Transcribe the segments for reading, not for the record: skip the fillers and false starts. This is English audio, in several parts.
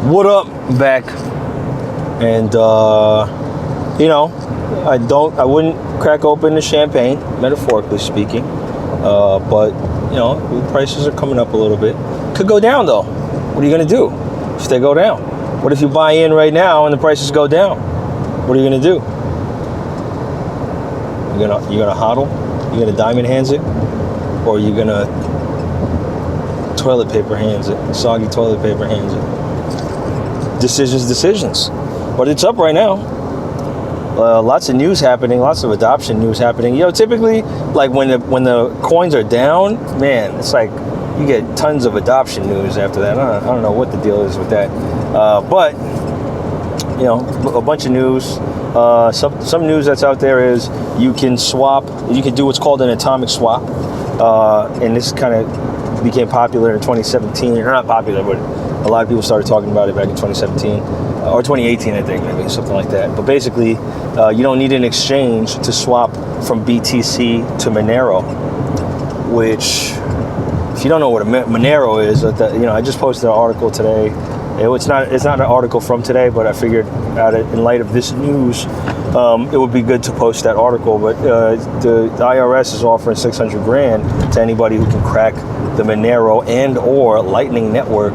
What up, back? And you know, I wouldn't crack open the champagne, metaphorically speaking. But you know, the prices are coming up a little bit. Could go down though. What are you gonna do if they go down? What if you buy in right now and the prices go down? What are you gonna do? You gonna hodl? You gonna diamond hands it, or are you gonna toilet paper hands it? Soggy toilet paper hands it. Decisions. But it's up right now. Lots of news happening, lots of adoption news happening. You know, typically, like when the coins are down, man, it's like you get tons of adoption news after that. I don't know what the deal is with that, but you know, a bunch of news. Some news that's out there is you can do what's called an atomic swap, and this kind of became popular in 2017. Or not popular, but a lot of people started talking about it back in 2017 or 2018, I think, maybe something like that. But basically, you don't need an exchange to swap from BTC to Monero, which, if you don't know what a Monero is, you know, I just posted an article today. It's not an article from today, but I figured in light of this news, it would be good to post that article. But the IRS is offering $600,000 to anybody who can crack the Monero and or Lightning Network,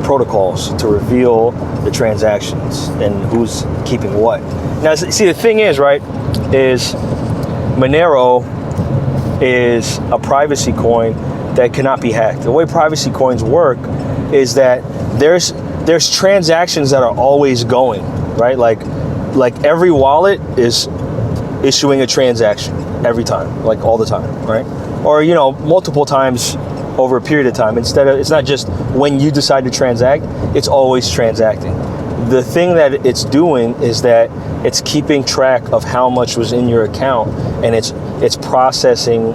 protocols to reveal the transactions and who's keeping what. Now, see, the thing is, right, is Monero is a privacy coin that cannot be hacked. The way privacy coins work is that there's transactions that are always going, right? Like every wallet is issuing a transaction every time, like all the time, right? Or, you know, multiple times over a period of time. It's not just when you decide to transact, it's always transacting. The thing that it's doing is that it's keeping track of how much was in your account, and it's processing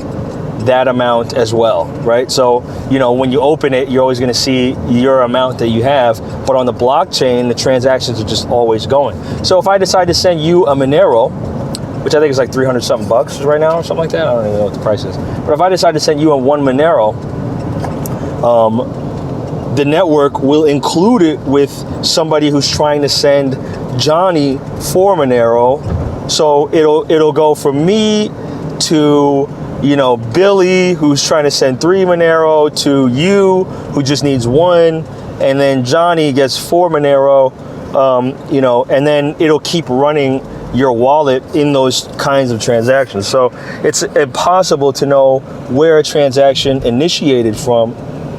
that amount as well, right? So, you know, when you open it, you're always going to see your amount that you have, but on the blockchain, the transactions are just always going. So if I decide to send you a Monero, which I think is like 300 something bucks right now or something like that, I don't even know what the price is, but if I decide to send you a one Monero, the network will include it with somebody who's trying to send Johnny 4 Monero. So it'll go from me to, you know, Billy, who's trying to send 3 Monero, to you, who just needs 1, and then Johnny gets 4 Monero, you know, and then it'll keep running your wallet in those kinds of transactions. So it's impossible to know where a transaction initiated from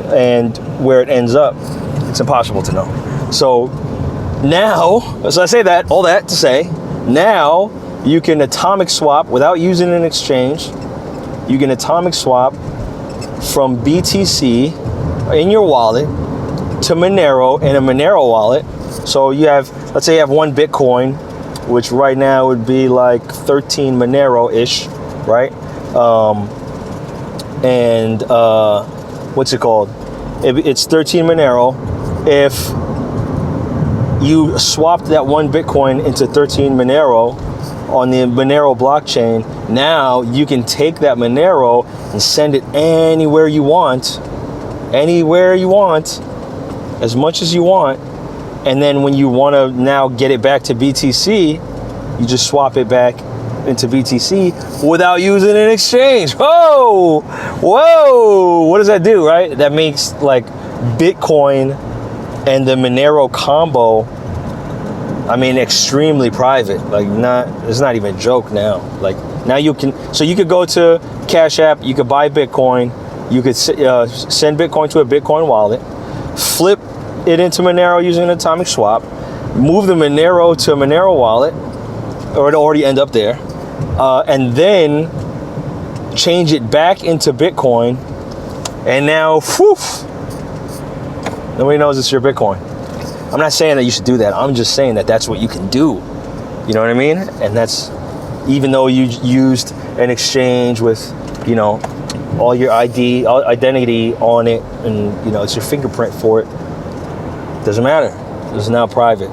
and where it ends up. It's impossible to know. So now, so I say that, all that to say, now you can atomic swap without using an exchange. You can atomic swap from BTC in your wallet to Monero in a Monero wallet. So you have, let's say you have 1 Bitcoin, which right now would be like 13 Monero-ish, right? What's it called? It's 13 Monero. If you swapped that 1 Bitcoin into 13 Monero on the Monero blockchain, now you can take that Monero and send it anywhere you want, as much as you want. And then when you want to now get it back to BTC, you just swap it back into BTC without using an exchange. Whoa! What does that do, right? That makes like Bitcoin and the Monero combo, I mean, extremely private. Like, it's not even a joke now. Like, now you could go to Cash App, you could buy Bitcoin, you could send Bitcoin to a Bitcoin wallet, flip it into Monero using an atomic swap, move the Monero to a Monero wallet, or it'll already end up there, and then change it back into Bitcoin, and now, nobody knows it's your Bitcoin. I'm not saying that you should do that. I'm just saying that that's what you can do. You know what I mean? And that's, even though you used an exchange with, you know, all your identity on it, and, you know, it's your fingerprint for it, doesn't matter. It's now private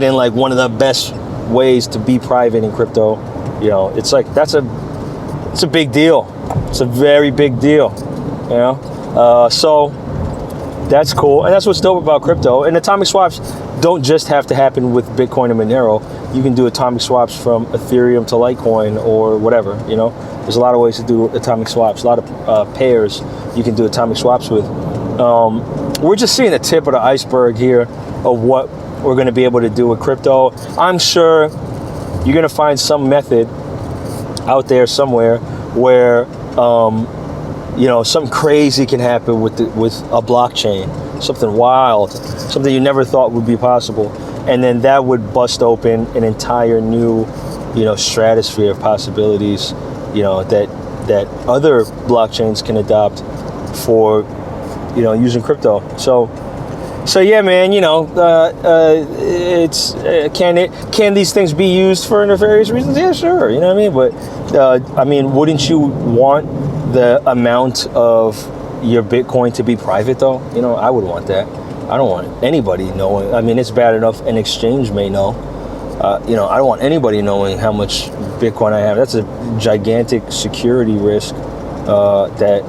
in like one of the best ways to be private in crypto. You know, it's like, it's a big deal. It's a very big deal, you know? So that's cool, and that's what's dope about crypto. And atomic swaps don't just have to happen with Bitcoin and Monero. You can do atomic swaps from Ethereum to Litecoin or whatever. You know, there's a lot of ways to do atomic swaps. A lot of pairs you can do atomic swaps with. We're just seeing the tip of the iceberg here of what we're going to be able to do with crypto. I'm sure you're going to find some method out there somewhere where you know, something crazy can happen with a blockchain, something wild, something you never thought would be possible, and then that would bust open an entire new, you know, stratosphere of possibilities, you know, that other blockchains can adopt for, you know, using crypto. So yeah, man, you know, it's can these things be used for nefarious reasons? Yeah, sure, you know what I mean. But I mean, wouldn't you want the amount of your Bitcoin to be private, though? You know, I would want that. I don't want anybody knowing. I mean, it's bad enough an exchange may know. You know, I don't want anybody knowing how much Bitcoin I have. That's a gigantic security risk that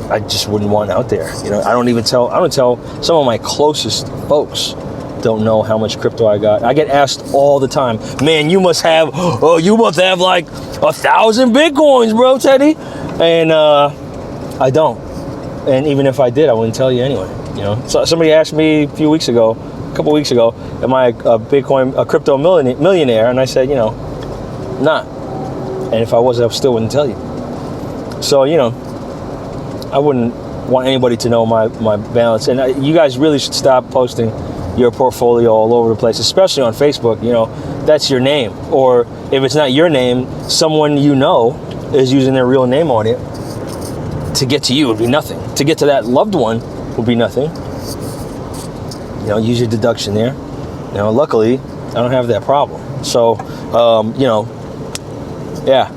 I just wouldn't want out there. You know, I don't tell some of my closest folks don't know how much crypto I got. I get asked all the time, man, you must have like 1,000 Bitcoins, bro, Teddy. And I don't. And even if I did, I wouldn't tell you anyway. You know, so somebody asked me a couple weeks ago, am I a crypto millionaire? And I said, you know, not. And if I was, I still wouldn't tell you. So, you know, I wouldn't want anybody to know my balance. And you guys really should stop posting your portfolio all over the place, especially on Facebook. You know, that's your name. Or if it's not your name, someone you know is using their real name on it. To get to you would be nothing. To get to that loved one would be nothing. You know, use your deduction there. You know, luckily, I don't have that problem. So, you know, yeah,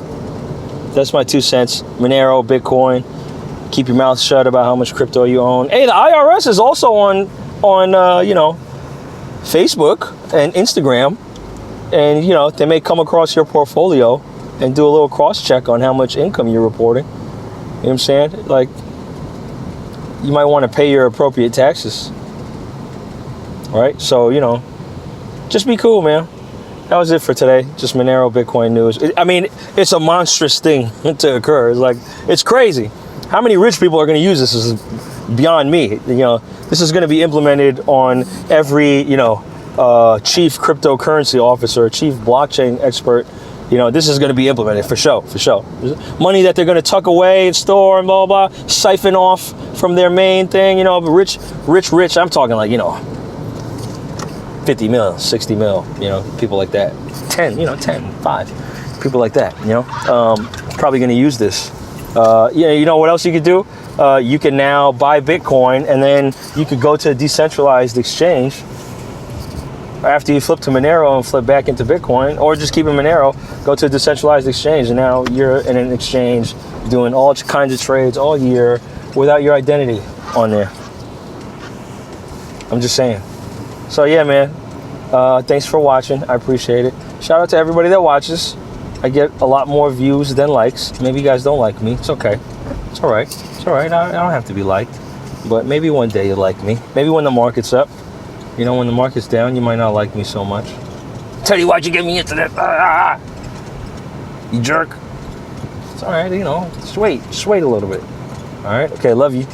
that's my 2 cents. Monero, Bitcoin. Keep your mouth shut about how much crypto you own. Hey, the IRS is also on you know, Facebook and Instagram, and you know, they may come across your portfolio and do a little cross check on how much income you're reporting. You know what I'm saying? Like, you might want to pay your appropriate taxes. Right? So, you know, just be cool, man. That was it for today. Just Monero Bitcoin news. I mean, it's a monstrous thing to occur. It's like, it's crazy. How many rich people are going to use this is beyond me. You know, this is going to be implemented on every, you know, chief cryptocurrency officer, chief blockchain expert. You know, this is going to be implemented for sure. Money that they're going to tuck away and store and blah, blah, blah, siphon off from their main thing. You know, rich. I'm talking like, you know, 50 mil, 60 mil, you know, people like that. 10, 5, people like that, you know, probably going to use this. You know what else you could do? You can now buy Bitcoin, and then you could go to a decentralized exchange after you flip to Monero and flip back into Bitcoin, or just keep in Monero, go to a decentralized exchange, and now you're in an exchange doing all kinds of trades all year without your identity on there. I'm just saying. So yeah, man, thanks for watching. I appreciate it. Shout out to everybody that watches. I get a lot more views than likes. Maybe you guys don't like me. It's okay. It's all right. It's all right. I don't have to be liked. But maybe one day you'll like me. Maybe when the market's up. You know, when the market's down, you might not like me so much. Teddy, why'd you get me into that? You jerk. It's all right, you know. Just wait a little bit. All right? Okay, love you.